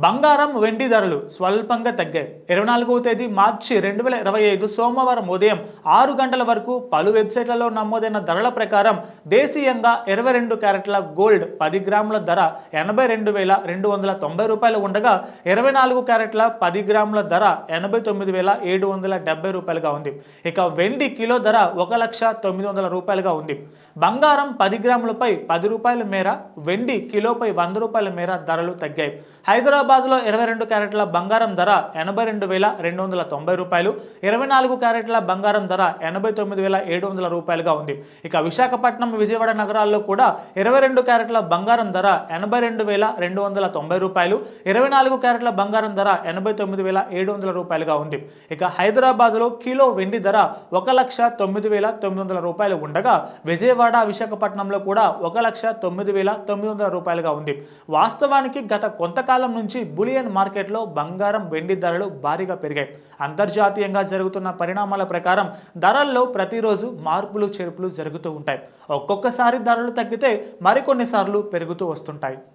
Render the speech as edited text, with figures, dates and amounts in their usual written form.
బంగారం వెండి ధరలు స్వల్పంగా తగ్గాయి. 24వ తేదీ మార్చి 2025 సోమవారం ఉదయం 6 గంటల వరకు పలు వెబ్సైట్లలో నమోదైన ధరల ప్రకారం దేశీయంగా 22 క్యారెట్ల గోల్డ్ 10 గ్రాముల ధర 82,290 రూపాయలు ఉండగా 24 క్యారెట్ల 10 గ్రాముల ధర 89,770 రూపాయలుగా ఉంది. ఇక వెండి కిలో ధర 1,09,00,000 రూపాయలుగా ఉంది. బంగారం 10 గ్రాములపై 10 రూపాయల మేర, వెండి కిలోపై 100 రూపాయల మేర ధరలు తగ్గాయి. హైదరాబాద్లో 22 క్యారెట్ల బంగారం ధర 82,290 రూపాయలు, 24 క్యారెట్ల బంగారం ధర 89,700 రూపాయలుగా ఉంది. ఇక విశాఖపట్నం, విజయవాడ నగరాల్లో కూడా 22 క్యారెట్ల బంగారం ధర 82,290 రూపాయలు, 24 క్యారెట్ల బంగారం ధర 89,700 రూపాయలుగా ఉంది. ఇక హైదరాబాద్లో కిలో వెండి ధర 1,09,900 రూపాయలు ఉండగా విజయవాడ, విశాఖపట్నంలో కూడా 1,09,900 రూపాయలుగా ఉంది. వాస్తవానికి గత కొంతకాలం నుంచి బులియన్ మార్కెట్లో బంగారం, వెండి ధరలు భారీగా పెరిగాయి. అంతర్జాతీయంగా జరుగుతున్న పరిణామాల ప్రకారం ధరల్లో ప్రతిరోజు మార్పులు చేర్పులు జరుగుతూ ఉంటాయి. ఒక్కొక్కసారి ధరలు తగ్గితే మరికొన్నిసార్లు పెరుగుతూ వస్తుంటాయి.